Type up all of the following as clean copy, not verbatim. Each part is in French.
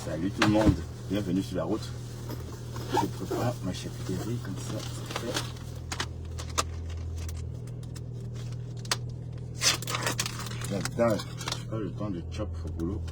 Salut tout le monde, bienvenue sur la route. Je prépare ma charcuterie comme ça, c'est fait. Là-dedans, je pas le temps de chop au boulot.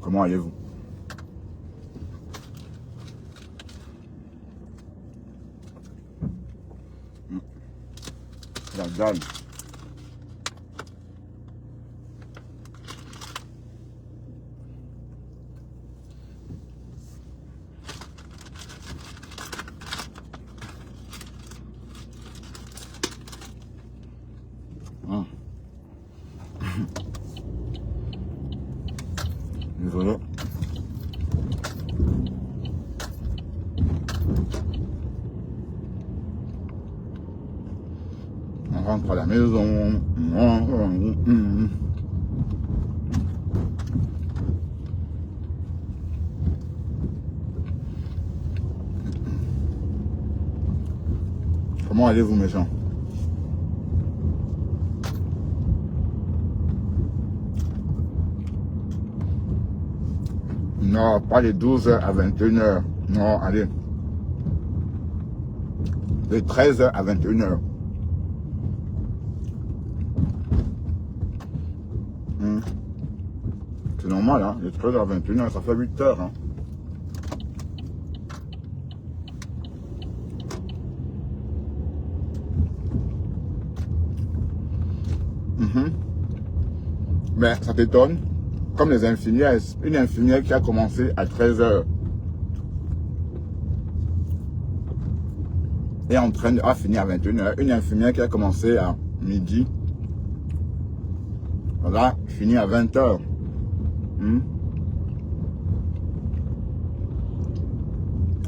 Comment allez-vous? La dalle. Désolé. On rentre à la maison. Comment allez-vous mes gens? Non, pas les 12h à 21h. Non, allez. De 13h à 21h. C'est normal, hein. De 13h à 21h, ça fait 8 heures. Hein. Mais ça t'étonne? Comme les infirmières, une infirmière qui a commencé à 13h est en train de finir à 21h. Une infirmière qui a commencé à midi, voilà, finit à 20h.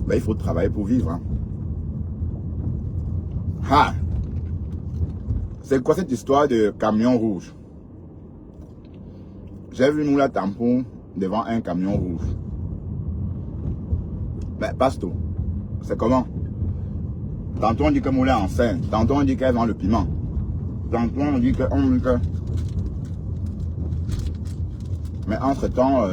Ben, il faut travailler pour vivre. Hein. Ah! C'est quoi cette histoire de camion rouge? J'ai vu Moula Tampon devant un camion rouge. Ben, passe-tout. C'est comment? Tantôt on dit que Moula est enceinte. Tantôt on dit qu'elle vend le piment. Tantôt on dit que... Mais entre-temps...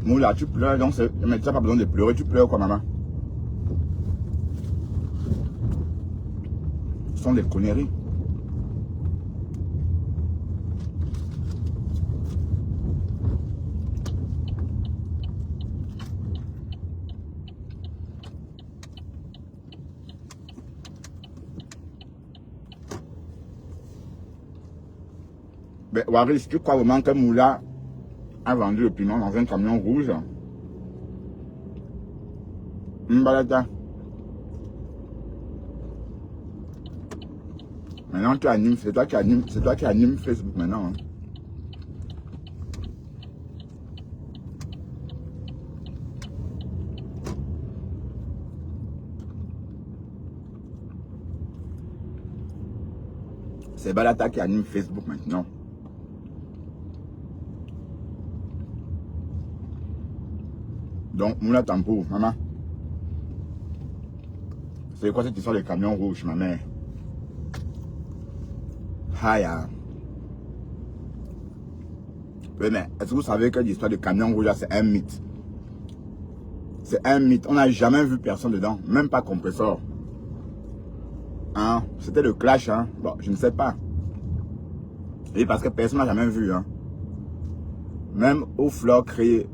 Moula, tu pleures. Donc mais tu n'as pas besoin de pleurer. Tu pleures quoi, maman? Ce sont des conneries. Ben, Waris, tu crois vraiment que Moula a vendu le piment dans un camion rouge? Mbalata. Maintenant tu animes, c'est toi qui anime Facebook maintenant. Hein. C'est Balata qui anime Facebook maintenant. Donc, Moula Tampo, maman. C'est quoi cette histoire de camion rouge, ma mère? Haya. Oui, mais est-ce que vous savez que l'histoire de camion rouge, c'est un mythe? C'est un mythe. On n'a jamais vu personne dedans, même pas compresseur. Hein? C'était le clash, hein? Bon, je ne sais pas. Et parce que personne n'a jamais vu, hein? Même au fleur crié,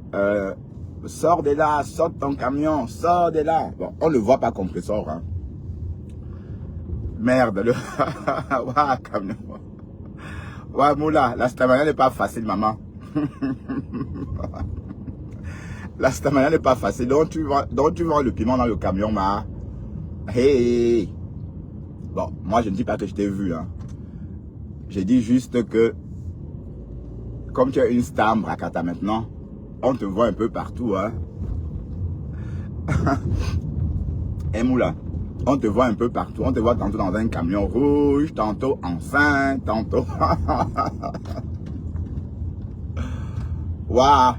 sors de là, sors de ton camion, sors de là. Bon, on ne voit pas compresseur, hein? Merde, le... ouais, camion. Ouais, Moula, la stamina n'est pas facile, maman. La stamina n'est pas facile. Donc tu vends le piment dans le camion, ma. Hey. Bon, moi je ne dis pas que je t'ai vu. Hein. J'ai dit juste que, comme tu es une star Mbrakata maintenant, on te voit un peu partout. Hein. Et Moula, on te voit un peu partout. On te voit tantôt dans un camion rouge, tantôt enceinte, tantôt... Waouh.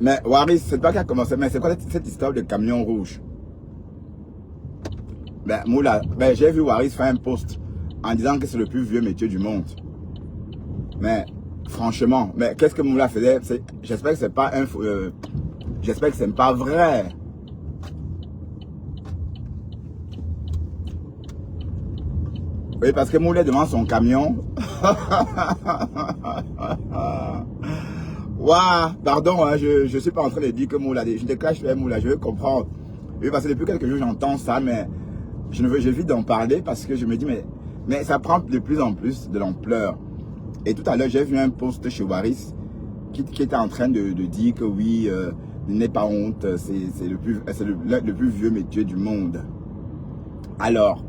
Mais Waris, c'est toi qui as commencé. Mais c'est quoi cette histoire de camion rouge? Ben Moula, ben, j'ai vu Waris faire un post en disant que c'est le plus vieux métier du monde. Mais franchement, mais qu'est-ce que Moula faisait? J'espère que c'est pas un... j'espère que c'est pas vrai. Oui, parce que Moula devant son camion. Waouh, pardon, hein, je suis pas en train de dire que Moula, je déclenche le Moula, je veux comprendre. Oui, parce que depuis quelques jours j'entends ça, mais j'évite d'en parler parce que je me dis, mais ça prend de plus en plus de l'ampleur. Et tout à l'heure, j'ai vu un post chez Waris qui était en train de dire que oui, n'aie pas honte, c'est le plus vieux métier du monde. Alors,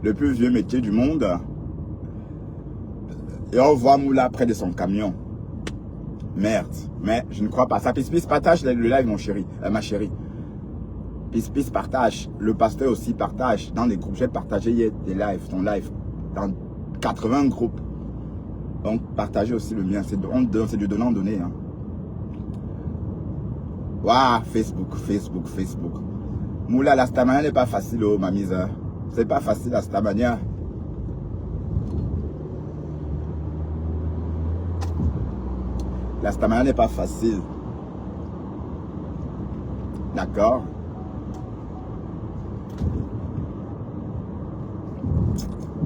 le plus vieux métier du monde, et on voit Moula près de son camion. Merde, mais je ne crois pas ça. Pis partage le live, mon chéri, ma chérie. Pis partage, le pasteur aussi partage. Dans les groupes, j'ai partagé hier des lives, ton live, dans 80 groupes. Donc, partagez aussi le mien, c'est du donnant-donner. Hein. Waouh, Facebook. Moula, la stamania n'est pas facile, oh, ma mise. C'est pas facile, la stamania. La stamina n'est pas facile. D'accord?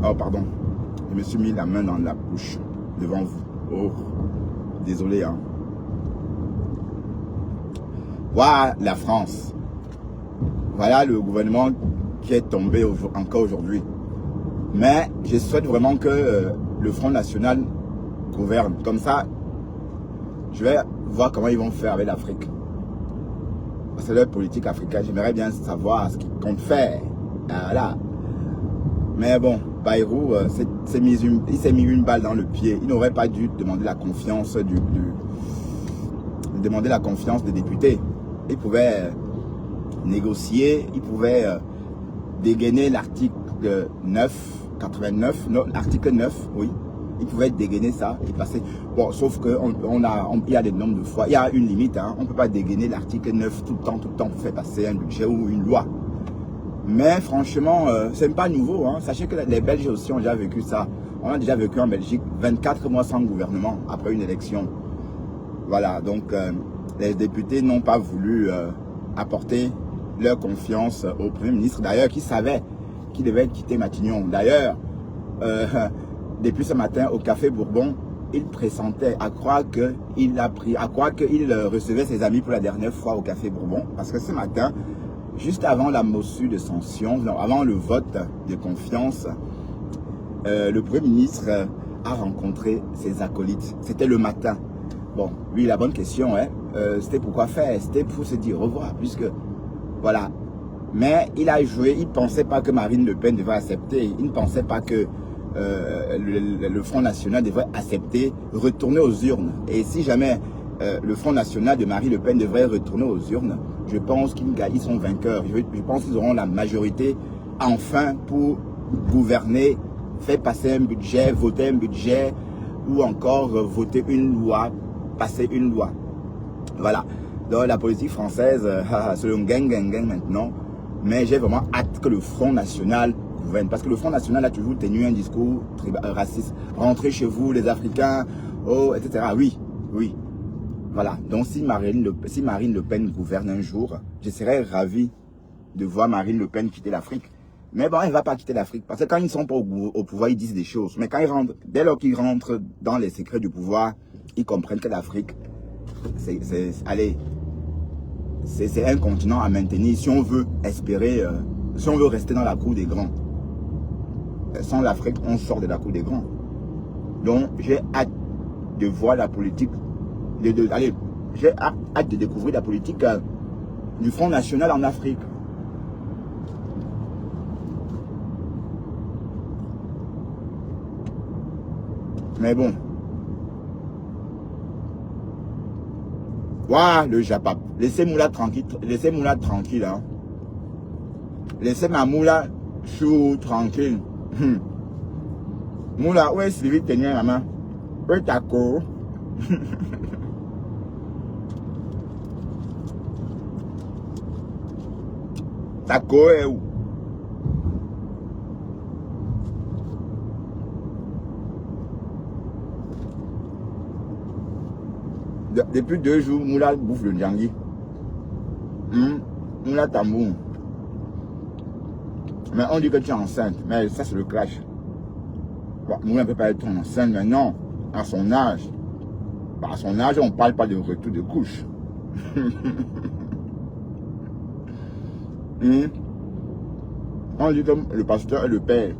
Oh, pardon. Je me suis mis la main dans la bouche devant vous. Oh, désolé. Hein. Voilà la France. Voilà le gouvernement qui est tombé encore aujourd'hui. Mais je souhaite vraiment que le Front National gouverne. Comme ça, je vais voir comment ils vont faire avec l'Afrique. C'est leur politique africaine. J'aimerais bien savoir ce qu'ils comptent faire. Voilà. Mais bon, Bayrou, il s'est mis une balle dans le pied. Il n'aurait pas dû demander la confiance des députés. Il pouvait négocier, il pouvait dégainer l'article 89, non, l'article 9, oui. Il pouvait dégainer ça et passer. Bon, sauf qu'il y a des nombres de fois. Il y a une limite. Hein. On ne peut pas dégainer l'article 9 tout le temps pour faire passer un budget ou une loi. Mais franchement, ce n'est pas nouveau. Hein. Sachez que les Belges aussi ont déjà vécu ça. On a déjà vécu en Belgique 24 mois sans gouvernement après une élection. Voilà, donc les députés n'ont pas voulu apporter leur confiance au Premier ministre. D'ailleurs, qui savait qu'il devait quitter Matignon. D'ailleurs, depuis ce matin au Café Bourbon, il pressentait à croire qu'il recevait ses amis pour la dernière fois au Café Bourbon. Parce que ce matin, juste avant la motion de sanction, avant le vote de confiance, le Premier ministre a rencontré ses acolytes. C'était le matin. Bon, lui, la bonne question, hein, c'était pourquoi faire? C'était pour se dire au revoir, puisque, voilà. Mais il a joué, il ne pensait pas que Marine Le Pen devait accepter. Il ne pensait pas que le Front National devrait accepter, retourner aux urnes. Et si jamais le Front National de Marine Le Pen devrait retourner aux urnes, je pense qu'ils sont vainqueurs. Je pense qu'ils auront la majorité enfin pour gouverner, faire passer un budget, voter un budget ou encore voter une loi, passer une loi. Voilà. Donc la politique française, c'est le gang maintenant. Mais j'ai vraiment hâte que le Front National gouverne. Parce que le Front National a toujours tenu un discours raciste. Rentrez chez vous, les Africains, oh, etc. Oui, oui. Voilà. Donc si Marine Le Pen gouverne un jour, je serais ravi de voir Marine Le Pen quitter l'Afrique. Mais bon, elle ne va pas quitter l'Afrique. Parce que quand ils ne sont pas au pouvoir, ils disent des choses. Mais quand ils rentrent, dès lors qu'ils rentrent dans les secrets du pouvoir, ils comprennent que l'Afrique, c'est un continent à maintenir si on veut espérer, si on veut rester dans la cour des grands. Sans l'Afrique, on sort de la cour des grands. Donc, j'ai hâte de voir la politique. Allez, j'ai hâte de découvrir la politique du Front National en Afrique. Mais bon. Waouh, le Japap. Laissez Moula tranquille. Laissez Moula tranquille. Hein. Laissez ma Moula chou tranquille. Moula, où est Sylvie Ténier, maman? Où est ta co? Ta co est où? Depuis 2 jours, Moula bouffe le Djangui. Moula tambour. Mais on dit que tu es enceinte. Mais ça, c'est le clash. Bon, Moula ne peut pas être enceinte, mais non. À son âge. Bah, à son âge, on ne parle pas de retour de couche. On dit que le pasteur est le père.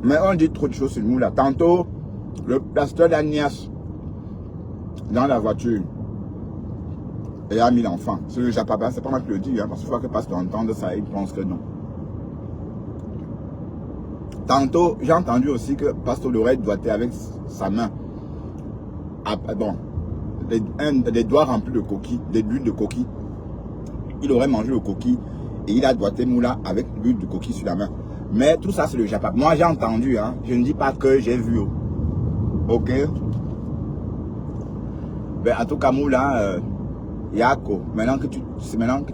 Mais on dit trop de choses sur Moula. Tantôt, le pasteur d'Agnès, dans la voiture, et a mis l'enfant. C'est le Japapa, c'est pas moi qui le dis, hein, parce qu'il faut que pasteur entende ça, il pense que non. Tantôt, j'ai entendu aussi que pasteur Lorette doigtait avec sa main. Bon, des doigts remplis de coquilles, des bulles de coquilles. Il aurait mangé le coquille et il a doigté Moula avec l'huile de coquille sur la main. Mais tout ça, c'est le Japapa. Moi, j'ai entendu, hein. Je ne dis pas que j'ai vu. Ok? Ben, en tout cas, Moula, Yako, maintenant que tu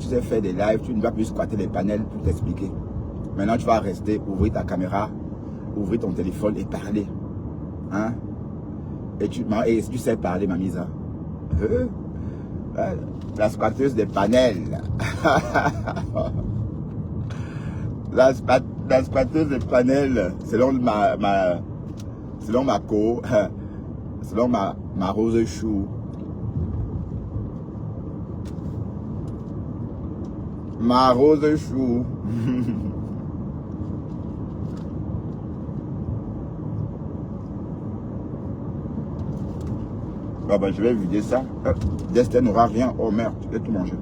sais faire des lives, tu ne vas plus squatter les panels pour t'expliquer. Maintenant, tu vas rester, ouvrir ta caméra, ouvrir ton téléphone et parler. Hein? Et tu sais parler, ma mise. La squatteuse des panels. la squatteuse des panels, selon ma rose chou. Ma rose chou. Ah bah, je vais vider ça. Destin n'aura rien. Oh merde, tu vais tout manger.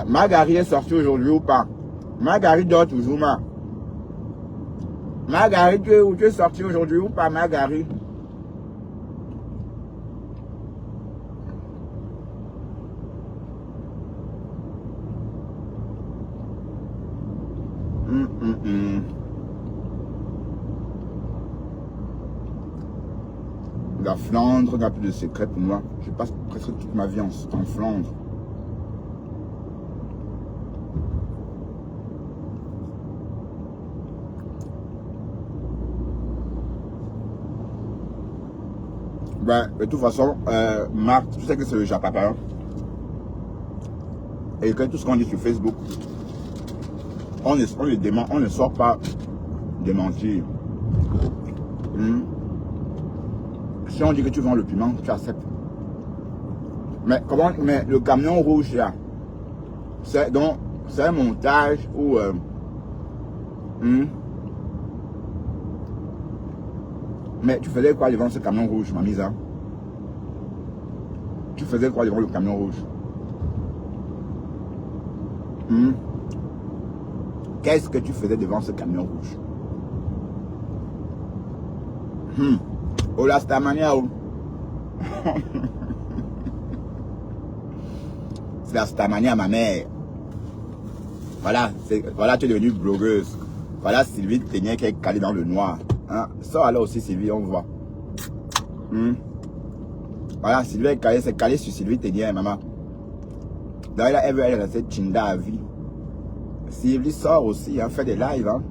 Magari est sorti aujourd'hui ou pas? Magari dort toujours, ma. Magari, tu es sorti aujourd'hui ou pas, Magari? La Flandre n'a plus de secret pour moi. Je passe presque toute ma vie en Flandre. Ben, de toute façon, Marc, tu sais que c'est le Japapa. Et que tout ce qu'on dit sur Facebook, on ne sort pas de mentir. Si on dit que tu vends le piment, tu acceptes. Mais comment, mais le camion rouge là, c'est un montage où mais tu faisais quoi devant ce camion rouge, ma mise? Tu faisais quoi devant le camion rouge? Qu'est-ce que tu faisais devant ce camion rouge? Oh la Stamania. C'est la Stamania, ma mère. Voilà, voilà, tu es devenue blogueuse. Voilà Sylvie Ténier qui est calée dans le noir. Hein? Sors là aussi Sylvie, on voit. Voilà, Sylvie est calée, c'est calé sur Sylvie Ténier, maman. D'ailleurs, elle veut aller dans cette chinda à vie. Sylvie sort aussi, hein, fait des lives. Hein.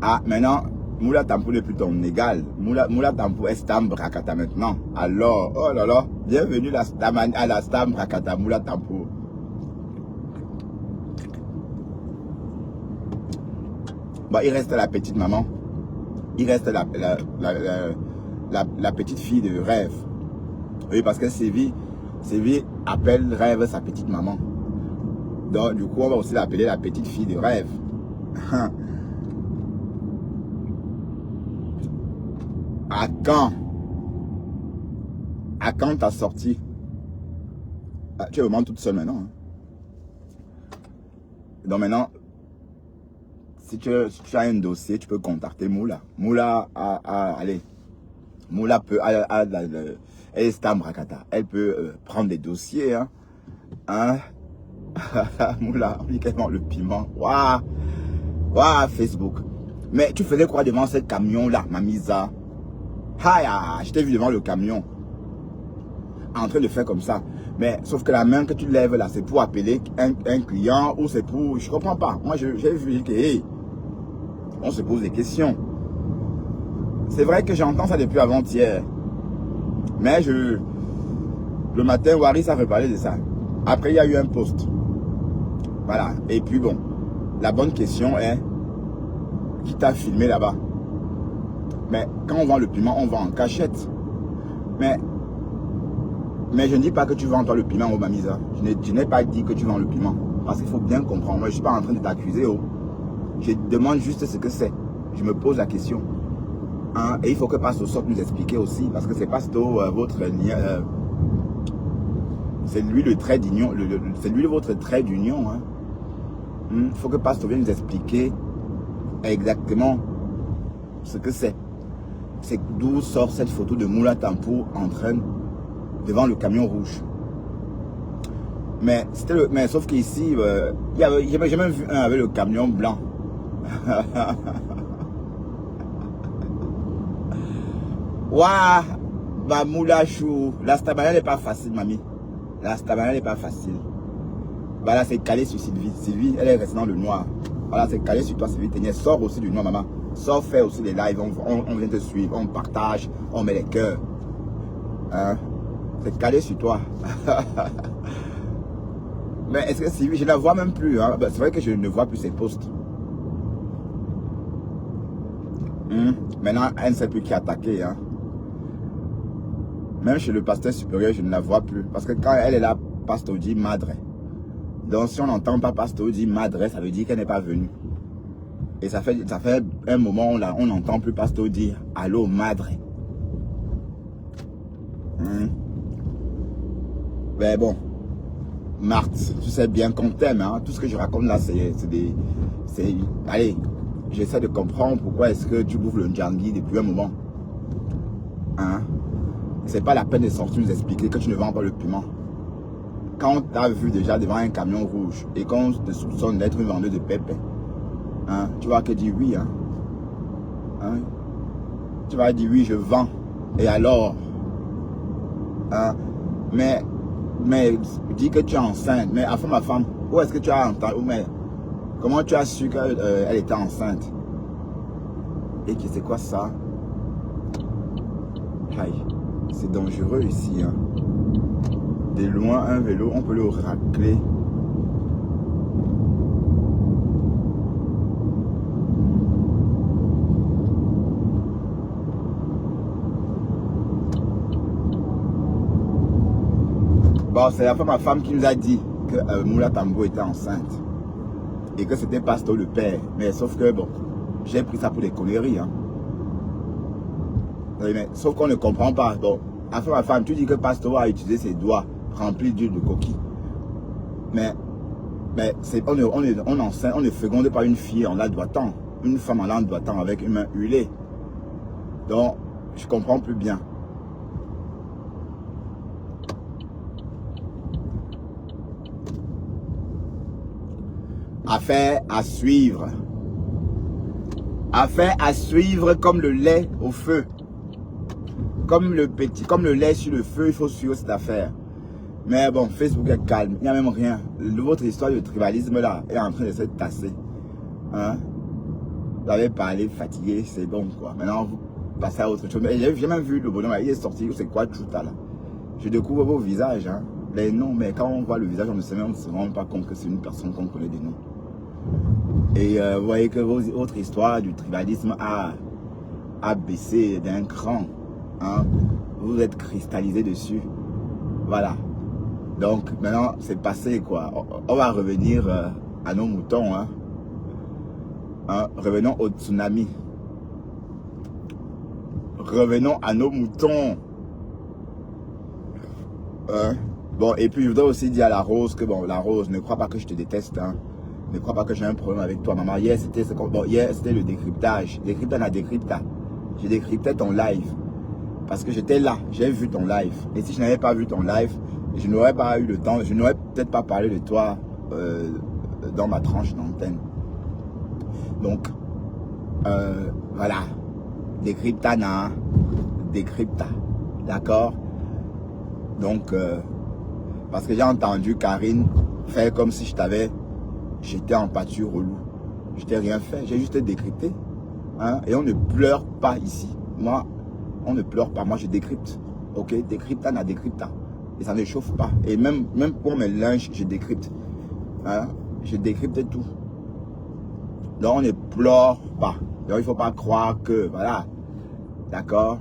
Ah, maintenant, Moula Tampou n'est plus ton égal. Moula Tampou est Stam Brakata maintenant. Alors, oh là là, bienvenue à la Stam Brakata, Moula Tampou. Bon, il reste la petite maman. Il reste la petite fille de Rêve. Oui, parce que Sylvie appelle Rêve sa petite maman. Donc, du coup, on va aussi l'appeler la petite fille de Rêve. À quand? À quand t'as sorti? Ah, tu es vraiment toute seule maintenant. Hein. Donc maintenant, si tu as un dossier, tu peux contacter Moula. Moula allez. Moula peut, elle est Stambrakata. Elle peut prendre des dossiers. Hein? Moula, uniquement le piment. Waouh! Waouh, Facebook. Mais tu faisais quoi devant ce camion-là, Mamisa? Je t'ai vu devant le camion. En train de faire comme ça. Mais sauf que la main que tu lèves là, c'est pour appeler un client ou c'est pour... Je comprends pas. Moi, j'ai vu que... Hey, on se pose des questions. C'est vrai que j'entends ça depuis avant-hier. Mais le matin, Waris a reparlé de ça. Après, il y a eu un post. Voilà. Et puis bon, la bonne question est, qui t'a filmé là-bas? Mais quand on vend le piment, on vend en cachette. Mais je ne dis pas que tu vends toi le piment au Mamisa. Je n'ai pas dit que tu vends le piment. Parce qu'il faut bien comprendre. Moi, je ne suis pas en train de t'accuser. Je demande juste ce que c'est. Je me pose la question. Hein? Et il faut que Pastor sorte nous expliquer aussi. Parce que c'est Pastor votre... c'est lui le trait d'union. C'est lui votre trait d'union. Hein? Il faut que Pastor vienne nous expliquer exactement ce que c'est. C'est d'où sort cette photo de Moula Tampou en train devant le camion rouge. Mais sauf qu'ici, j'ai même vu un avec le camion blanc. Waouh, bah Moula Chou, la stabana n'est pas facile, mamie. La stabana n'est pas facile. Bah là, c'est calé sur Sylvie. Sylvie, elle est restée dans le noir. Voilà, c'est calé sur toi, Sylvie. Tenez, sors aussi du noir, maman. Sors faire aussi des lives. On vient te suivre, on partage, on met les cœurs. Hein? C'est calé sur toi. Mais est-ce que Sylvie, je ne la vois même plus. Hein? C'est vrai que je ne vois plus ses posts. Maintenant, elle ne sait plus qui attaquer. Hein? Même chez le pasteur supérieur, je ne la vois plus. Parce que quand elle est là, Pasteur dit madre. Donc si on n'entend pas Pasteur dit madre, ça veut dire qu'elle n'est pas venue. Et ça fait un moment on n'entend plus Pasteur dire allô madre. Ben bon, Marthe, tu sais bien qu'on t'aime. Hein? Tout ce que je raconte là, allez, j'essaie de comprendre pourquoi est-ce que tu bouffes le Ndjangi depuis un moment. Hein? C'est pas la peine de sortir nous expliquer que tu ne vends pas le piment. Quand on t'a vu déjà devant un camion rouge et qu'on te soupçonne d'être une vendeuse de pépé, hein, tu vas que dire oui. Hein? Tu vas dire oui, je vends. Et alors? Hein? Mais dis que tu es enceinte. Mais enfin, ma femme, où est-ce que tu as entendu? Mais comment tu as su qu'elle était enceinte? Et que c'est quoi ça? Aïe, c'est dangereux ici. Hein? De loin, un vélo, on peut le racler. Bon, c'est la fois ma femme qui nous a dit que Moula Tambo était enceinte. Et que c'était Pasteur le père. Mais sauf que, bon, j'ai pris ça pour des conneries. Hein. Oui, mais, sauf qu'on ne comprend pas. Bon, à ma femme, tu dis que Pasteur a utilisé ses doigts remplis d'huile de coquille. Mais on est fécondé par une fille en la doigtant. Une femme en la doigtant avec une main huilée. Donc, je comprends plus bien. Affaire à suivre. Affaire à suivre comme le lait au feu. Comme le lait sur le feu, il faut suivre cette affaire. Mais bon, Facebook est calme. Il n'y a même rien. Votre histoire de tribalisme là est en train de se tasser. Hein? Vous avez parlé, fatigué, c'est bon quoi. Maintenant, vous passez à autre chose. Mais j'ai même vu le bonhomme, il est sorti. C'est quoi Tchouta là? Je découvre vos visages. Hein? Les noms, mais quand on voit le visage, on ne se rend pas compte que c'est une personne qu'on connaît des noms. Et vous voyez que votre histoire du tribalisme a baissé d'un cran. Hein? Vous êtes cristallisé dessus. Voilà. Donc maintenant, c'est passé quoi. On va revenir à nos moutons. Hein? Hein? Revenons au tsunami. Revenons à nos moutons. Hein? Bon, et puis je voudrais aussi dire à la Rose que bon, la Rose, ne crois pas que je te déteste. Hein? Ne crois pas que j'ai un problème avec toi, maman. Hier, c'était le décryptage. Décrypta. Je décryptais ton live. Parce que j'étais là, j'ai vu ton live. Et si je n'avais pas vu ton live, je n'aurais pas eu le temps, je n'aurais peut-être pas parlé de toi dans ma tranche d'antenne. Donc, voilà. Décrypta. D'accord? Donc, parce que j'ai entendu Karine faire comme si j'étais en pâture au loup. Je t'ai rien fait, j'ai juste décrypté. Hein? Et on ne pleure pas ici. Moi, on ne pleure pas, moi je décrypte. Ok, décrypta. Et ça ne chauffe pas. Et même pour mes linges, je décrypte. Hein? Je décrypte tout. Donc on ne pleure pas. Donc il ne faut pas croire que, voilà. D'accord?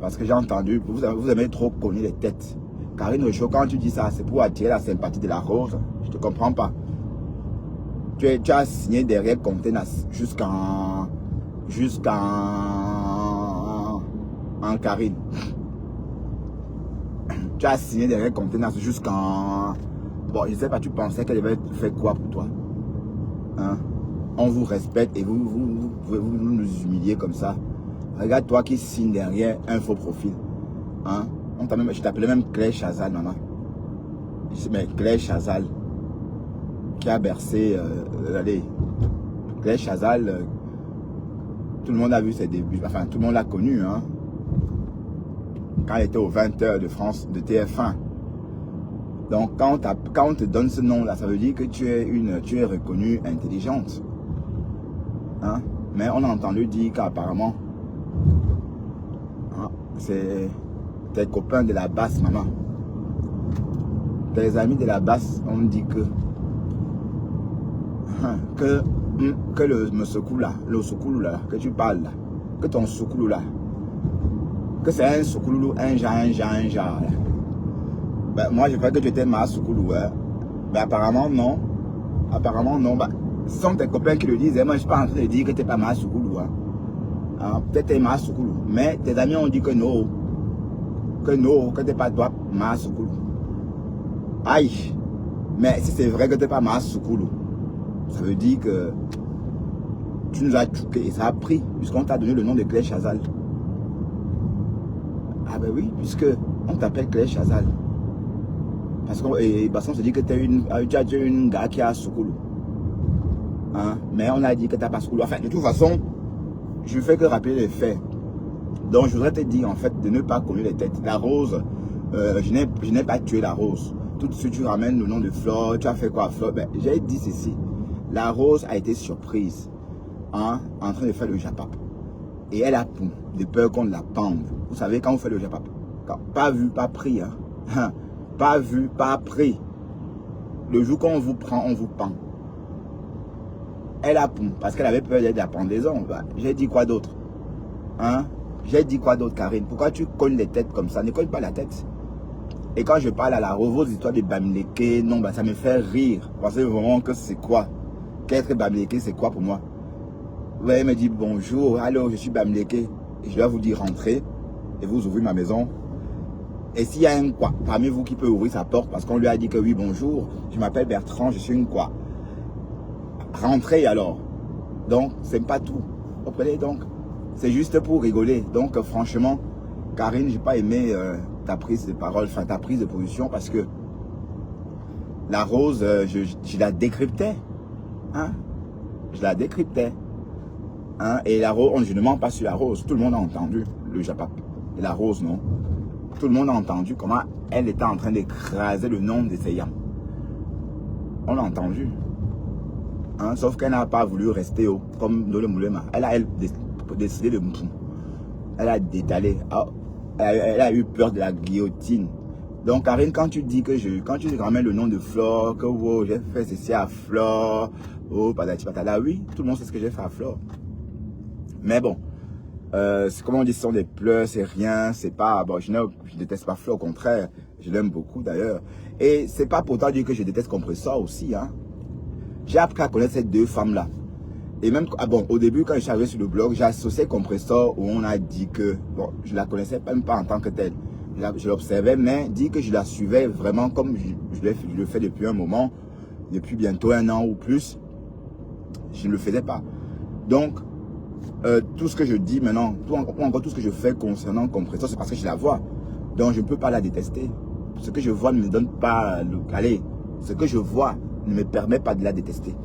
Parce que j'ai entendu, vous aimez trop cogner les têtes. Karine Richaud, quand tu dis ça, c'est pour attirer la sympathie de la Rose. Je ne te comprends pas. Tu as signé derrière Contenas jusqu'en Karine. Tu as signé derrière Contenas jusqu'en... Bon, je ne sais pas, tu pensais qu'elle devait faire quoi pour toi? Hein? On vous respecte et vous nous humiliez comme ça. Regarde toi qui signe derrière un faux profil. Hein? Je t'appelais même Claire Chazal, maman. Mais Claire Chazal, qui a bercé... allez, Claire Chazal, tout le monde a vu ses débuts. Enfin, tout le monde l'a connu. Hein? Quand elle était aux 20h de France, de TF1. Donc, quand on te donne ce nom-là, ça veut dire que tu es reconnue intelligente. Hein? Mais on a entendu dire qu'apparemment, hein, c'est tes copains de la basse, maman. Tes amis de la basse ont dit que le soukoulou là, que tu parles là, que ton soukoulou là, que c'est un soukoulou, un genre. Ben, moi, je crois que tu étais ma soukoulou. Hein. Ben, apparemment, non. Apparemment, non. Ben, ce sont tes copains qui le disent. Moi, je ne suis pas en train de dire que tu n'es pas ma soukoulou. Hein. Hein, peut-être tu es ma soukoulou. Mais tes amis ont dit que non. Que non, que tu n'es pas toi ma soukoulou. Aïe. Mais si c'est vrai que tu n'es pas ma soukoulou, ça veut dire que tu nous as tchouqué et ça a pris, puisqu'on t'a donné le nom de Claire Chazal. Ah ben oui, puisque on t'appelle Claire Chazal. Parce qu'on se dit que tu as une gars qui a soukoulou. Hein? Mais on a dit que tu n'as pas soukoulou. Enfin, de toute façon, je ne fais que rappeler les faits. Donc, je voudrais te dire, en fait, de ne pas cogner les têtes. La Rose, je n'ai pas tué la Rose. Tout de suite, tu ramènes le nom de Flore. Tu as fait quoi, Flore? Ben, j'ai dit ceci. La Rose a été surprise, hein, en train de faire le japap. Et elle a de peur qu'on la pende. Vous savez, quand on fait le japap, pas vu, pas pris. Hein? Pas vu, pas pris. Le jour qu'on vous prend, on vous pend. Elle a parce qu'elle avait peur de la pendaison. Bah, j'ai dit quoi d'autre? Hein? J'ai dit quoi d'autre, Karine? Pourquoi tu cognes les têtes comme ça? Ne cogne pas la tête. Et quand je parle à la Rose, l'histoire de Bamileke, non, bah, ça me fait rire. Vous pensez vraiment que c'est quoi? Qu'être Bamileke, c'est quoi pour moi? Vous allez me dire bonjour, allô, je suis Bamileke. Et je dois vous dire rentrez. Et vous ouvrez ma maison. Et s'il y a un quoi parmi vous qui peut ouvrir sa porte parce qu'on lui a dit que oui, bonjour, je m'appelle Bertrand, je suis une quoi. Rentrez alors. Donc, c'est pas tout. Vous comprenez? Donc, c'est juste pour rigoler. Donc, franchement, Karine, j'ai pas aimé ta prise de parole, enfin ta prise de position parce que la Rose, je la décryptais. Hein? Je la décryptais. Hein? Et la Rose, je ne mens pas sur la Rose. Tout le monde a entendu le japap. Et la Rose, non. Tout le monde a entendu comment elle était en train d'écraser le nom de ses yams. On l'a entendu. Hein? Sauf qu'elle n'a pas voulu rester haut, comme dans le moulema. Elle a décidé de mouton. Elle a détalé. Elle a eu peur de la guillotine. Donc, Karine, quand tu dis que quand tu ramènes le nom de Flore, que oh, j'ai fait ceci à Flore, oh, patati patata, oui, tout le monde sait ce que j'ai fait à Flore. Mais bon, C'est comment on dit, ce sont des pleurs, c'est rien, c'est pas... Bon, je déteste pas Flo, au contraire, je l'aime beaucoup d'ailleurs. Et c'est pas pour autant dire que je déteste Compressor aussi, hein. J'ai appris à connaître ces deux femmes-là. Et même, bon, au début, quand je suis arrivé sur le blog, j'ai associé Compressor où on a dit que, bon, je la connaissais même pas en tant que telle. Je l'observais, mais dit que je la suivais vraiment comme je le fais depuis un moment, depuis bientôt 1 an ou plus. Je ne le faisais pas. Donc, tout ce que je dis maintenant, encore tout ce que je fais concernant Compressor, c'est parce que je la vois. Donc, je ne peux pas la détester. Ce que je vois ne me donne pas le... Allez, ce que je vois ne me permet pas de la détester.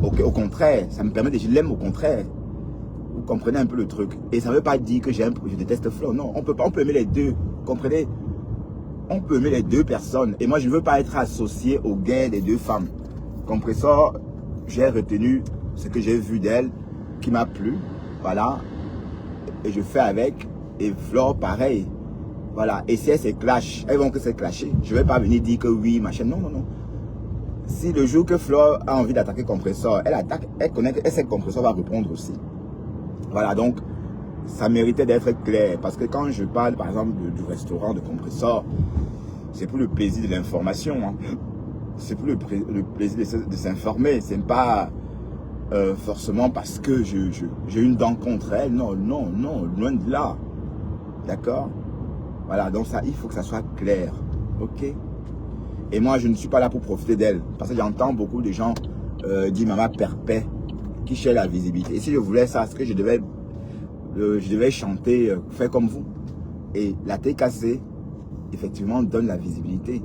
Okay, au contraire, ça me permet de... Je l'aime au contraire. Vous comprenez un peu le truc. Et ça ne veut pas dire que je déteste Flo. Non, on peut aimer les deux. Vous comprenez? On peut aimer les deux personnes. Et moi, je ne veux pas être associé au gain des deux femmes. Compressor, j'ai retenu ce que j'ai vu d'elle, qui m'a plu. Voilà. Et je fais avec. Et Flo, pareil. Voilà. Et si elles se clashent, elles vont que se clasher. Je ne vais pas venir dire que oui, machin. Non, non, non. Si le jour que Flo a envie d'attaquer Compressor, elle attaque, elle connaît que ce Compressor va répondre aussi. Voilà, donc ça méritait d'être clair. Parce que quand je parle, par exemple, du restaurant de Compressor, c'est pour le plaisir de l'information. Hein. C'est pour le plaisir de s'informer. C'est pas forcément parce que j'ai une dent contre elle. Non, non, non, loin de là. D'accord? Voilà, donc ça, il faut que ça soit clair. Ok? Et moi, je ne suis pas là pour profiter d'elle. Parce que j'entends beaucoup de gens dire maman perpète, qui cherche la visibilité. Et si je voulais ça, c'est que je devais chanter, faire comme vous. Et la TKC, effectivement, donne la visibilité.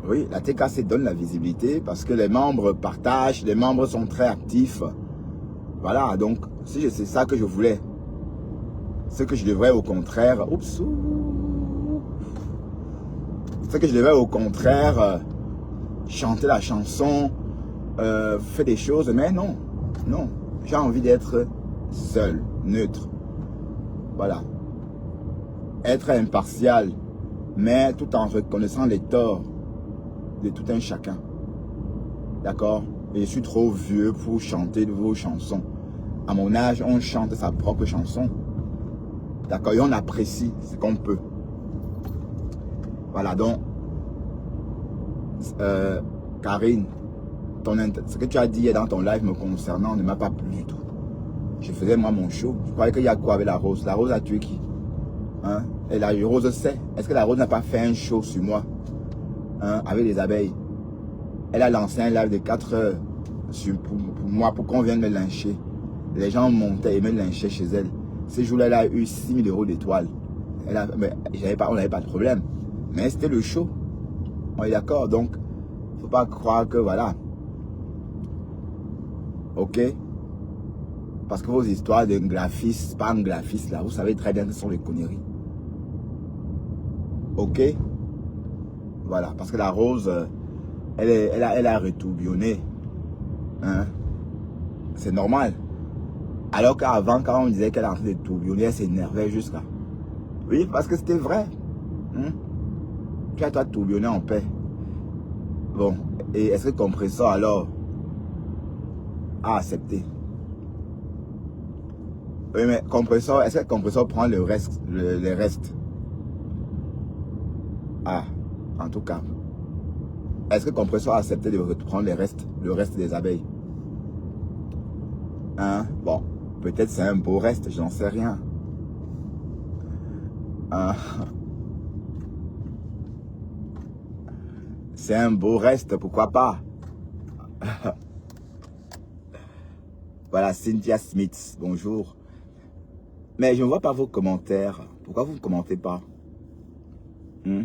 Oui, la TKC donne la visibilité parce que les membres partagent, les membres sont très actifs. Voilà, donc, si c'est ça que je voulais. Ce que je devrais au contraire... Oups. Ce que je devrais au contraire... chanter la chanson, faire des choses, mais non, non, j'ai envie d'être seul, neutre, voilà, être impartial, mais tout en reconnaissant les torts de tout un chacun, d'accord? Et je suis trop vieux pour chanter de vos chansons. À mon âge, on chante sa propre chanson, d'accord? Et on apprécie ce qu'on peut. Voilà, donc, Karine, ce que tu as dit dans ton live me concernant ne m'a pas plu du tout. Je faisais moi mon show. Je croyais qu'il y a quoi avec la Rose? La Rose a tué qui? Hein? Et la Rose sait. Est-ce que la Rose n'a pas fait un show sur moi? Hein? Avec les abeilles. Elle a lancé un live de 4 heures pour moi, pour qu'on vienne me lyncher. Les gens montaient et me lynchaient chez elle. Ces jours-là, elle a eu 6 000 € d'étoiles. On n'avait pas de problème. Mais c'était le show. On est d'accord, donc faut pas croire que voilà. Ok? Parce que vos histoires de graphiste, pas un graphiste là, vous savez très bien que ce sont des conneries. Ok? Voilà, parce que la Rose, elle a retourbillonné. Hein? C'est normal. Alors qu'avant, quand on disait qu'elle est en train de tourbillonner, elle s'énervait jusqu'à. Oui, parce que c'était vrai. Hein? Tu as toi tourbillonner en paix. Bon, et est-ce que Compressor alors a accepté? Oui, mais Compressor, est-ce que Compressor prend le reste, les restes? Ah, en tout cas. Est-ce que Compressor a accepté de prendre le reste des abeilles? Hein? Bon, peut-être c'est un beau reste, j'en sais rien. Hein? C'est un beau reste, pourquoi pas? Voilà, Cynthia Smith, bonjour. Mais je ne vois pas vos commentaires. Pourquoi vous ne commentez pas? Vous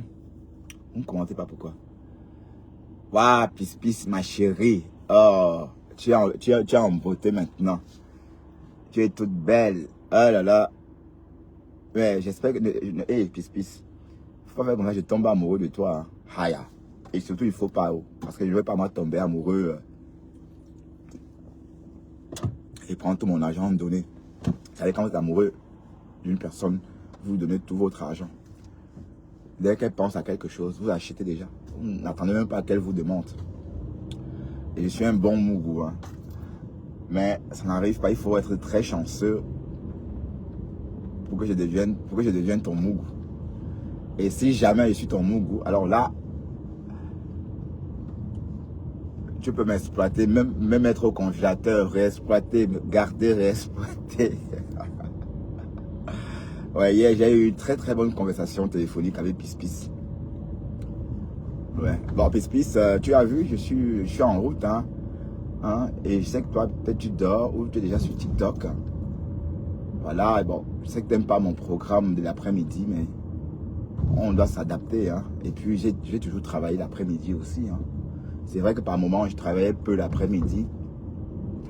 ne commentez pas pourquoi? Waouh, Pis, ma chérie. Oh, tu es en beauté maintenant. Tu es toute belle. Oh là là. Mais j'espère que... Hey, Pis. Faut pas faire comme ça, je tombe amoureux de toi. Hein. Haya. Et surtout, il faut pas. Parce que je ne veux pas moi tomber amoureux. Et prendre tout mon argent donné. Vous savez, quand vous êtes amoureux d'une personne, vous donnez tout votre argent. Dès qu'elle pense à quelque chose, vous achetez déjà. Vous n'attendez même pas qu'elle vous demande. Et je suis un bon mougou. Hein. Mais ça n'arrive pas, il faut être très chanceux pour que je devienne ton mougou. Et si jamais je suis ton mougou, alors là, tu peux m'exploiter, même être au congélateur, réexploiter, me garder, réexploiter. Ouais, hier, j'ai eu une très très bonne conversation téléphonique avec Pispis. Ouais. Bon, Pispis, tu as vu, je suis en route, hein. Et je sais que toi, peut-être tu dors ou tu es déjà sur TikTok. Voilà, et bon, je sais que tu n'aimes pas mon programme de l'après-midi, mais on doit s'adapter, hein. Et puis, j'ai toujours travaillé l'après-midi aussi, hein. C'est vrai que par moment, je travaillais peu l'après-midi,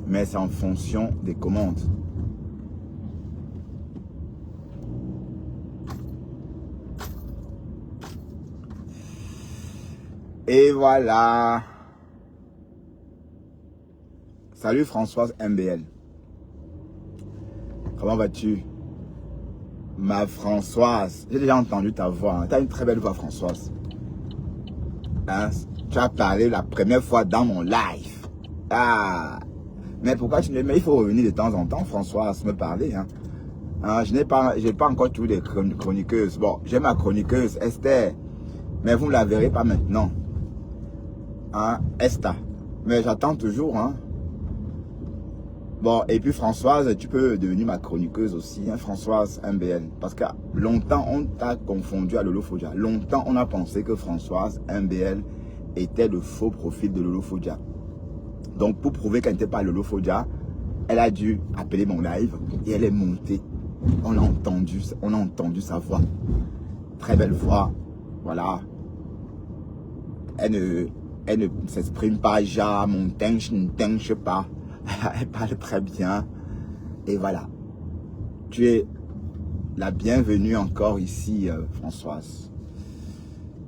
mais c'est en fonction des commandes. Et voilà. Salut Françoise MBL. Comment vas-tu? Ma Françoise. J'ai déjà entendu ta voix. Hein. Tu as une très belle voix, Françoise. Hein? Tu as parlé la première fois dans mon live. Ah. Mais pourquoi tu ne... Mais il faut revenir de temps en temps, Françoise, me parler. Hein? Je n'ai pas encore trouvé des chroniqueuses. Bon, j'ai ma chroniqueuse, Esther. Mais vous ne la verrez pas maintenant. Hein? Esther. Mais j'attends toujours, hein. Bon, et puis Françoise, tu peux devenir ma chroniqueuse aussi, hein, Françoise MBL. Parce que longtemps, on t'a confondu à Lolo Fodia. Longtemps, on a pensé que Françoise MBL était le faux profil de Lolo Fodia. Donc, pour prouver qu'elle n'était pas Lolo Fodia, elle a dû appeler mon live et elle est montée. On a entendu sa voix. Très belle voix. Voilà. Elle ne s'exprime pas, ja, mon tenche, je sais pas. Elle parle très bien. Et voilà. Tu es la bienvenue encore ici, Françoise.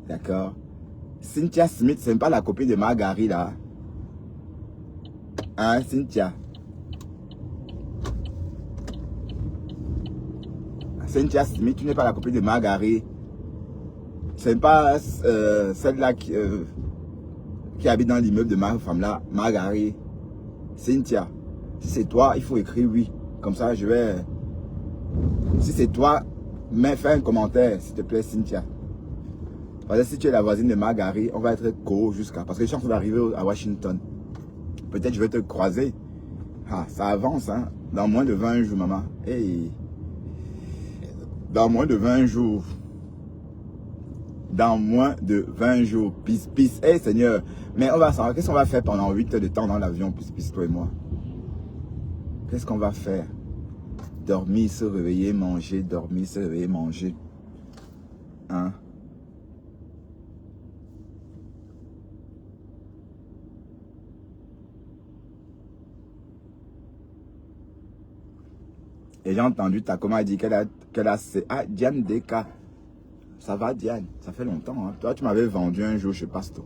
D'accord? Cynthia Smith, c'est pas la copine de Margary, là. Hein, Cynthia? Cynthia Smith, tu n'es pas la copine de Margary. C'est pas celle-là qui habite dans l'immeuble de ma femme, là, Margary. Cynthia, si c'est toi, il faut écrire oui. Comme ça, je vais... Si c'est toi, fais un commentaire, s'il te plaît, Cynthia. Parce que si tu es la voisine de Margary, on va être co jusqu'à... Parce que je suis en train d'arriver à Washington. Peut-être je vais te croiser. Ah, ça avance, hein. Dans moins de 20 jours, maman. Hey. Dans moins de 20 jours. Dans moins de 20 jours. Peace. Hey, Seigneur. Mais on va savoir, qu'est-ce qu'on va faire pendant 8 heures de temps dans l'avion, peace, toi et moi? Qu'est-ce qu'on va faire? Dormir, se réveiller, manger, dormir, se réveiller, manger. Hein? Et j'ai entendu ta comment elle dit qu'elle a ah, Diane Deka. Ça va, Diane? Ça fait longtemps, hein? Toi, tu m'avais vendu un jour chez Pasto.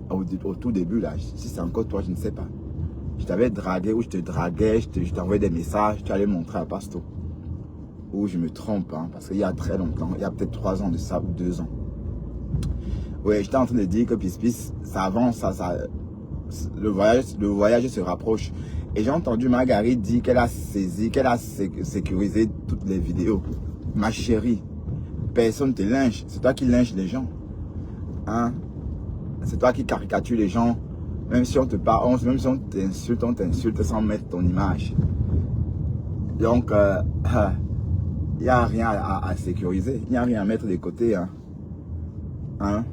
Au tout début, là. Si c'est encore toi, je ne sais pas. Je t'avais dragué ou je te draguais, je t'envoyais des messages, tu allais montrer à Pasto. Ou je me trompe, hein, parce qu'il y a très longtemps, il y a peut-être 3 ans de ça ou 2 ans. Oui, j'étais en train de dire que Pispis, ça avance, le voyage se rapproche. Et j'ai entendu Margary dire qu'elle a saisi, qu'elle a sécurisé toutes les vidéos. Ma chérie, personne ne te lynche, c'est toi qui lynches les gens. Hein? C'est toi qui caricature les gens. Même si on te parle, même si on t'insulte sans mettre ton image. Donc, il n'y a rien à sécuriser. Il n'y a rien à mettre de côté. Hein?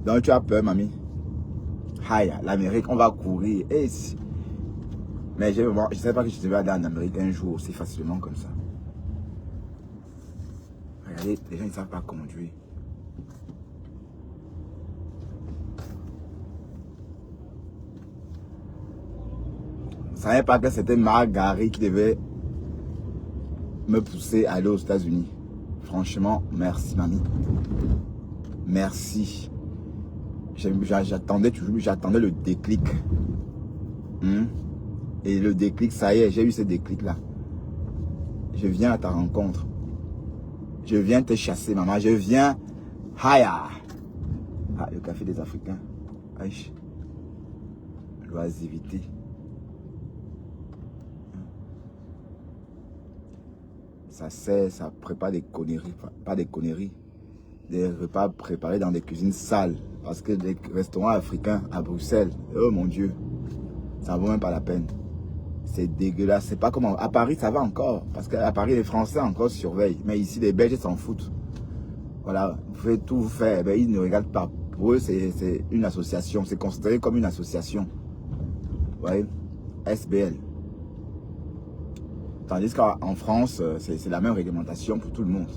Donc, tu as peur, mamie. Aïe, l'Amérique, on va courir. Et mais je ne sais pas que je devais aller en Amérique un jour aussi facilement comme ça. Regardez, les gens ne savent pas conduire. Je ne savais pas que c'était Margary qui devait me pousser à aller aux États-Unis. Franchement, merci, mamie. Merci. J'attendais le déclic. Et le déclic, ça y est, j'ai eu ce déclic-là. Je viens à ta rencontre. Je viens te chasser, maman. Je viens. Haya. Ah, le café des Africains. Aïe. L'oisivité. ça prépare des conneries, pas des conneries, des repas préparés dans des cuisines sales. Parce que des restaurants africains à Bruxelles, oh mon Dieu, ça vaut même pas la peine. C'est dégueulasse. C'est pas comme à Paris, ça va encore. Parce qu'à Paris, les Français encore surveillent. Mais ici, les Belges s'en foutent. Voilà, vous pouvez tout faire. Ben, ils ne regardent pas. Pour eux, c'est une association. C'est considéré comme une association. Vous voyez, SBL. Tandis qu'en France, c'est la même réglementation pour tout le monde.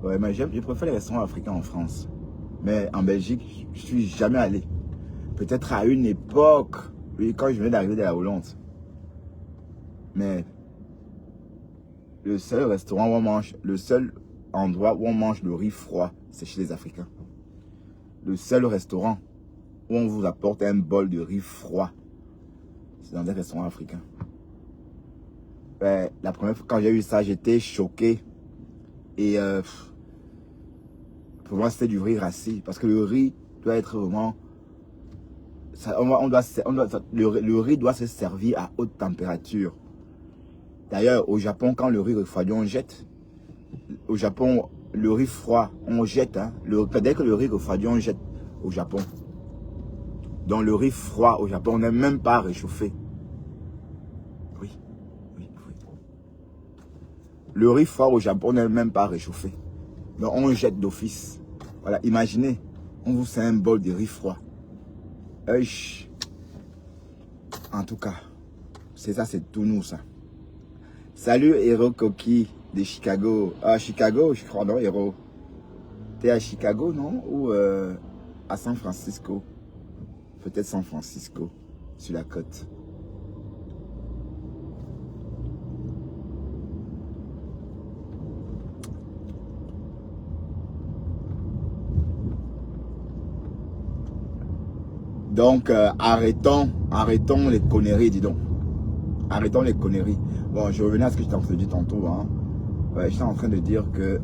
Ouais, mais je préfère les restaurants africains en France. Mais en Belgique, je suis jamais allé. Peut-être à une époque, oui, quand je venais d'arriver de la Hollande. Mais le seul restaurant où on mange, le seul endroit où on mange le riz froid, c'est chez les Africains. Le seul restaurant où on vous apporte un bol de riz froid, c'est dans des restaurants africains. La première fois quand j'ai eu ça, j'étais choqué. Et pour moi, c'était du riz rassis. Parce que le riz doit être vraiment... le riz doit se servir à haute température. D'ailleurs, au Japon, quand le riz refroidi, on jette. Au Japon, le riz froid, on jette. Hein. Dès que le riz refroidi, on jette au Japon. Donc le riz froid au Japon, on n'est même pas réchauffé. Oui. Le riz froid au Japon n'est même pas réchauffé. Donc on jette d'office. Voilà, imaginez, on vous sert un bol de riz froid. En tout cas, c'est ça, c'est tout nous ça. Salut Hero Koki de Chicago. Ah, Chicago, je crois, non, Hero. T'es à Chicago, non? Ou à San Francisco? Peut-être San Francisco, sur la côte. Donc, arrêtons les conneries, dis donc. Arrêtons les conneries. Bon, je revenais à ce que j'étais en train de dire tantôt. Hein. J'étais en train de dire que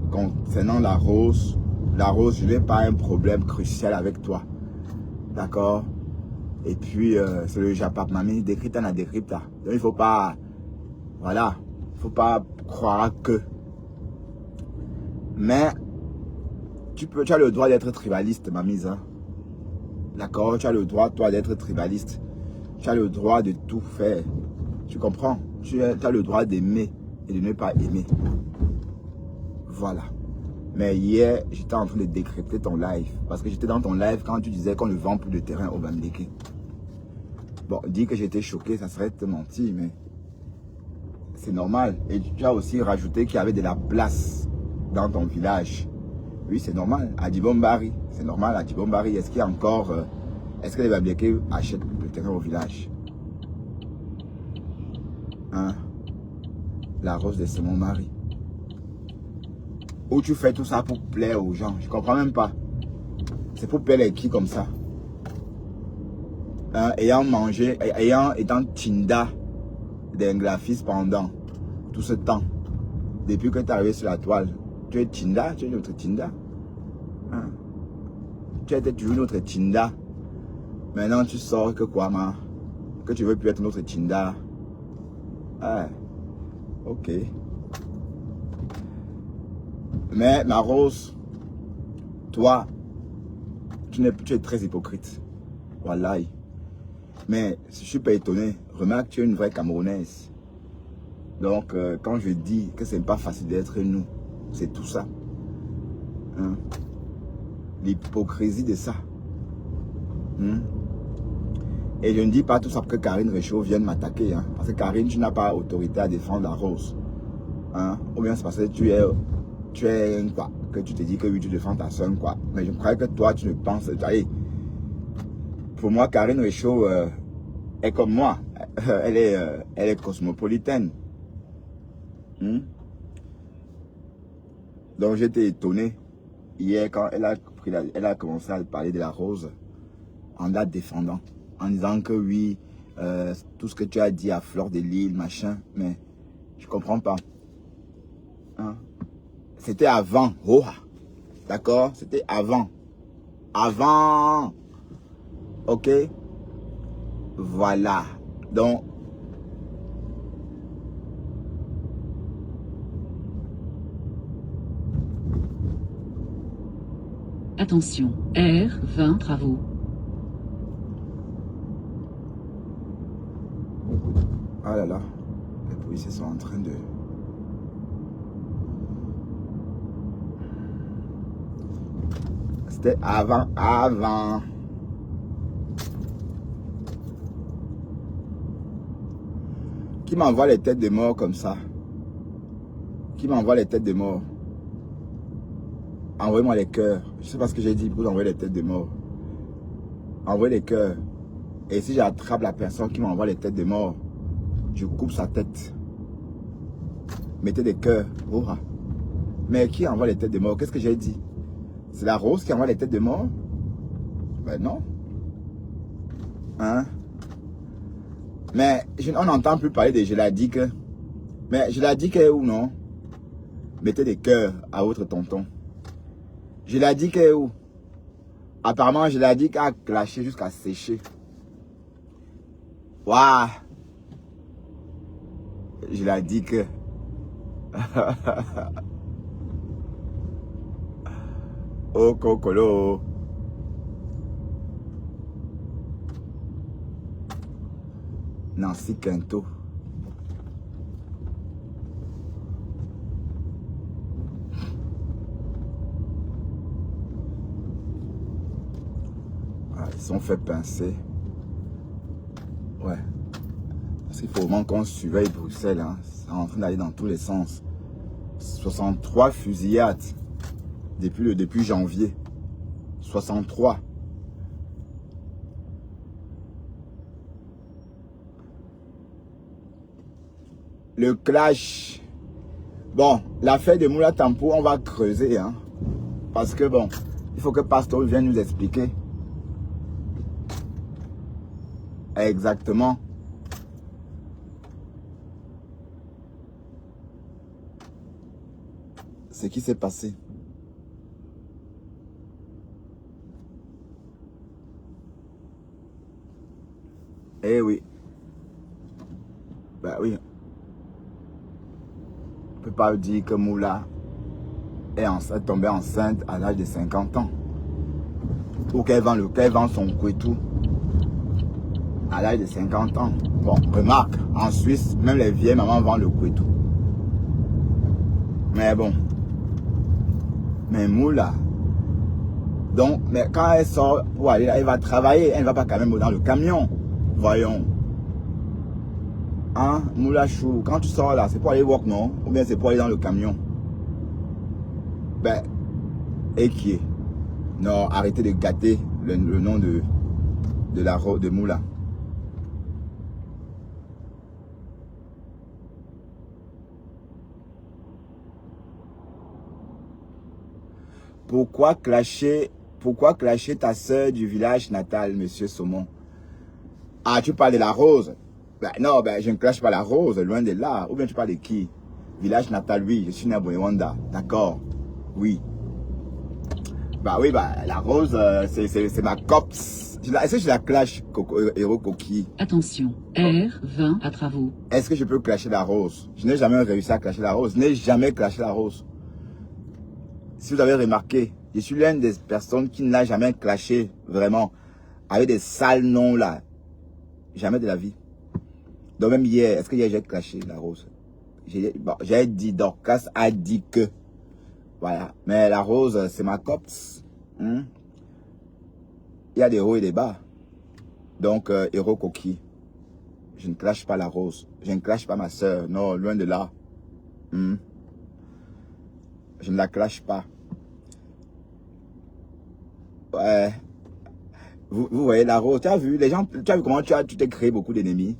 concernant la rose, je n'ai pas un problème crucial avec toi. D'accord? Et puis, c'est le Japap Mami, décrypta na décrypta. Donc, il ne faut pas, voilà, il ne faut pas croire que. Mais, tu as le droit d'être tribaliste, ma mise. Hein. D'accord? Tu as le droit, toi, d'être tribaliste. Tu as le droit de tout faire. Tu comprends? Tu as le droit d'aimer et de ne pas aimer. Voilà. Mais hier, j'étais en train de décrypter ton live. Parce que j'étais dans ton live quand tu disais qu'on ne vend plus de terrain au Bamileke. Bon, dire que j'étais choqué, ça serait te mentir, mais c'est normal. Et tu as aussi rajouté qu'il y avait de la place dans ton village. Oui, c'est normal. À Dibombari, c'est normal. À Dibombari, est-ce qu'il y a encore... est-ce que les Bamileke achètent le terrain au village? Hein? La rose de mon mari. Où tu fais tout ça pour plaire aux gens? Je comprends même pas. C'est pour plaire les qui comme ça? Hein? Étant Tinda d'un graphiste pendant tout ce temps. Depuis que tu es arrivé sur la toile. Tu es Tinda? Tu es notre Tinda? Hein? Tu étais toujours notre Tinda. Maintenant tu sors que quoi, ma? Que tu veux plus être notre Tinda? Ah, ok. Mais ma rose, toi, tu es très hypocrite. Voilà. Mais je ne suis pas étonné. Remarque, tu es une vraie Camerounaise. Donc, quand je dis que ce n'est pas facile d'être nous, c'est tout ça. Hein? L'hypocrisie de ça. Hein? Et je ne dis pas tout ça pour que Karine Réchaud vienne m'attaquer. Hein? Parce que Karine, tu n'as pas autorité à défendre la rose. Hein? Ou bien c'est parce que tu es quoi? Que tu te dis que oui, tu défends ta soeur, quoi. Mais je crois que toi, tu ne penses... Allez, pour moi, Karine Réchaud est comme moi. Elle est cosmopolitaine. Donc, j'étais étonné hier quand elle a commencé à parler de la rose en la défendant. En disant que oui, tout ce que tu as dit à Fleur de Lille, machin, mais je comprends pas. Hein? C'était avant. Oh, d'accord? C'était avant. Avant. Ok? Voilà. Donc, Attention, R20 travaux. Ah là là, les policiers sont en train de... C'était avant. Qui m'envoie les têtes de mort comme ça? Qui m'envoie les têtes de mort? Envoyez-moi les cœurs. Je sais pas ce que j'ai dit pour envoyer les têtes de mort. Envoyez les cœurs. Et si j'attrape la personne qui m'envoie les têtes de mort, je coupe sa tête. Mettez des cœurs. Oh. Mais qui envoie les têtes de mort? Qu'est-ce que j'ai dit? C'est la Rose qui envoie les têtes de mort? Ben non. Hein? Mais on n'entend plus parler de je l'ai dit que. Mais je l'ai dit que où non? Mettez des cœurs à votre tonton. Je l'ai dit que où? Apparemment, je l'ai dit qu'à clasher jusqu'à sécher. Waouh! Je l'ai dit que. Oh, Cocolo. Nancy Quinto. Ah, ils sont fait pincer. Ouais. Parce qu'il faut vraiment qu'on surveille Bruxelles. Hein. C'est en train d'aller dans tous les sens. 63 fusillades depuis janvier. 63. Le clash. Bon, l'affaire de Moula Tampo, on va creuser. Hein, parce que bon, il faut que Pastor vienne nous expliquer. Exactement. Ce qui s'est passé. Eh oui. Ben oui. On ne peut pas dire que Moula est tombée enceinte à l'âge de 50 ans. Ou qu'elle vend son couetou à l'âge de 50 ans. Bon, remarque, en Suisse, même les vieilles mamans vendent le couetou. Mais bon. Mais Moula. Donc, mais quand elle sort pour aller là, elle va travailler. Elle ne va pas quand même dans le camion. Voyons. Hein, Moula Chou, quand tu sors là, c'est pour aller walk, non? Ou bien c'est pour aller dans le camion? Ben, et qui est? Non, arrêtez de gâter le nom de Moula. Pourquoi clasher ta soeur du village natal, monsieur Saumon? Ah, tu parles de la Rose? Ben non, ben je ne clash pas la Rose, loin de là. Ou bien tu parles de qui? Village natal, oui, je suis né à Boyewanda. D'accord, oui. Bah oui, bah la Rose, c'est ma cops. Est-ce que je la clash, Héros Coquille? Attention, R20 à travaux. Est-ce que je peux clasher la Rose? Je n'ai jamais réussi à clasher la Rose. Je n'ai jamais clashé la Rose. Si vous avez remarqué, je suis l'une des personnes qui n'a jamais clashé vraiment avec des sales noms là. Jamais de la vie. Donc même hier, est-ce que hier j'ai clashé la Rose? J'ai dit, Dorcas a dit que. Voilà. Mais la Rose, c'est ma copse. Il y a des hauts et des bas. Donc, Héros Coquille. Je ne clash pas la Rose. Je ne clash pas ma soeur. Non, loin de là. Je ne la clash pas. Ouais. Vous voyez la Rose. Tu as vu les gens, tu as vu comment tu t'es créé beaucoup d'ennemis.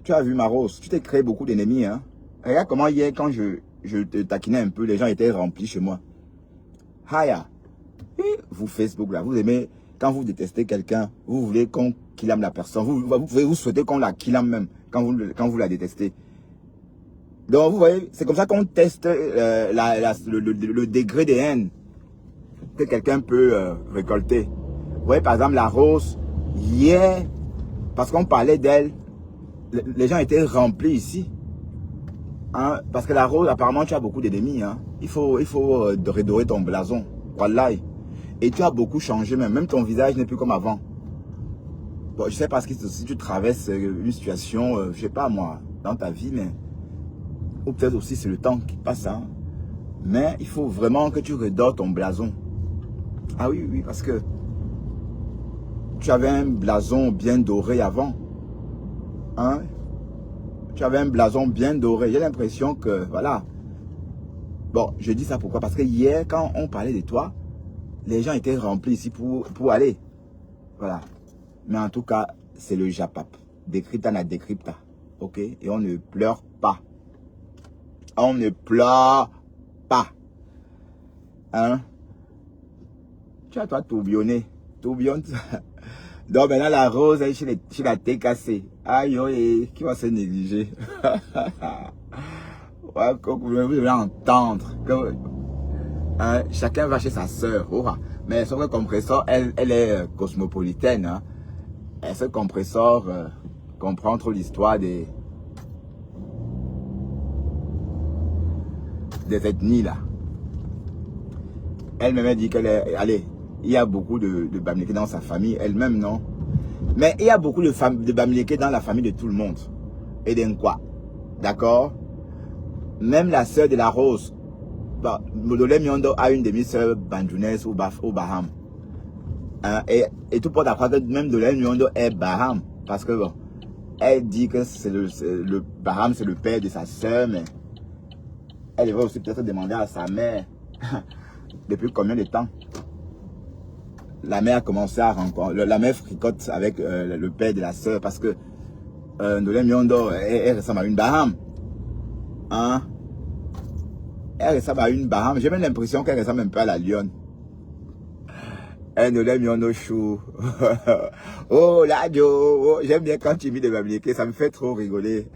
Tu as vu ma Rose. Tu t'es créé beaucoup d'ennemis. Hein. Regarde comment hier, quand je te taquinais un peu, les gens étaient remplis chez moi. Haya. Vous Facebook là, vous aimez, quand vous détestez quelqu'un, vous voulez qu'on killame la personne. Vous souhaitez qu'on la killame même quand vous la détestez. Donc vous voyez, c'est comme ça qu'on teste le degré de haine que quelqu'un peut récolter. Vous voyez par exemple la Rose, hier, parce qu'on parlait d'elle, les gens étaient remplis ici. Hein, parce que la Rose, apparemment tu as beaucoup d'ennemis. Hein. Il faut redorer ton blason. Wallahi. Et tu as beaucoup changé, même ton visage n'est plus comme avant. Bon, je sais pas si tu traverses une situation, je sais pas moi, dans ta vie, mais... Ou peut-être aussi c'est le temps qui passe, hein. Mais il faut vraiment que tu redores ton blason. Ah oui, oui, parce que tu avais un blason bien doré avant. Hein? Tu avais un blason bien doré. J'ai l'impression que, voilà. Bon, je dis ça pourquoi? Parce que hier, quand on parlait de toi, les gens étaient remplis ici pour aller. Voilà. Mais en tout cas, c'est le Japap. Décrypta na décrypta. Ok? Et on ne pleure pas. On ne pleure pas. Hein? Tu as toi tourbillonné. Tourbillonne. Donc maintenant la rose est chez la TKC. Aïe, aïe, qui va se négliger? Ouais, vous devez entendre que chacun va chez sa soeur. Mais son compresseur, elle est cosmopolitaine. Hein. Et ce compresseur comprend trop l'histoire des ethnies là. Elle-même a dit qu'elle est... Allez, il y a beaucoup de Bamileke dans sa famille, elle-même non. Mais il y a beaucoup de Bamileke dans la famille de tout le monde. Et d'un quoi? D'accord? Même la sœur de la Rose, Modolé Miondo a une demi-sœur bandounaise au Baham. Hein? Et tout porte à croire que même Modolé Miondo est Baham. Parce que bon, elle dit que c'est le Baham, c'est le père de sa sœur, mais elle devrait aussi peut-être demander à sa mère depuis combien de temps la mère a commencé à rencontrer, la mère fricote avec le père de la sœur parce que Modolé Miondo, elle ressemble à une Baham. Hein? Elle ressemble à une Baham. J'ai même l'impression qu'elle ressemble un peu à la lionne. Elle ne l'aime pas chou. Oh, là, oh, j'aime bien quand tu mis des Bamileke, ça me fait trop rigoler.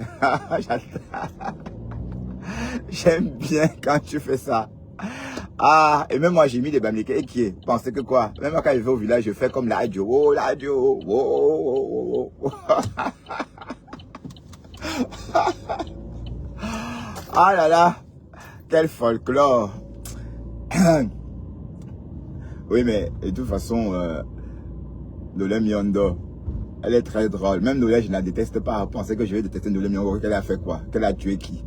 J'aime bien quand tu fais ça. Ah, et même moi j'ai mis des Bamileke et qui est pensez que quoi? Même quand je vais au village, je fais comme la oh, la oh, oh, oh, oh. Ah là là, quel folklore. Oui, mais de toute façon, Ndolé Miondo, elle est très drôle. Même Ndolé, je ne la déteste pas. Pensez que je vais détester Ndolé Miondo. Qu'elle a fait quoi? Qu'elle a tué qui?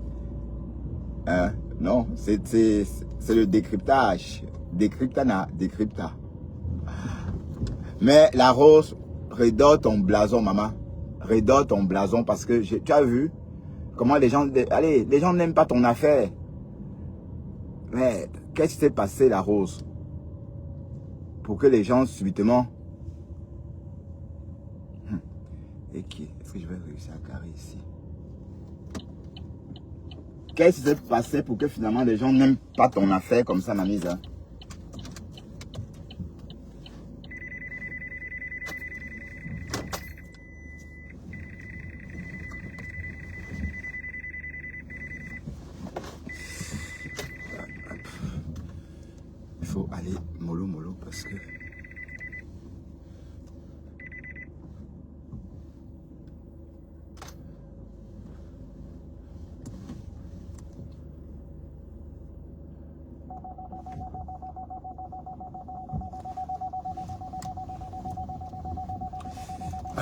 Hein? Non, c'est le décryptage. Décrypta na décrypta. Mais la Rose, redore ton blason, maman. Redore ton blason parce que tu as vu comment les gens... Allez, les gens n'aiment pas ton affaire. Mais qu'est-ce qui s'est passé, la Rose? Pour que les gens subitement... Et qui? Est-ce que je vais réussir à carrer ici? Qu'est-ce qui s'est passé pour que finalement les gens n'aiment pas ton affaire comme ça, ma mise? Hein? Il faut aller mollo mollo parce que...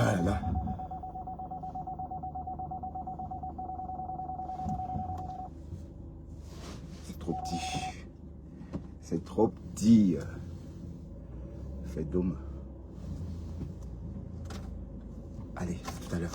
Ah là là. C'est trop petit. C'est trop petit. C'est dommage. Allez, tout à l'heure.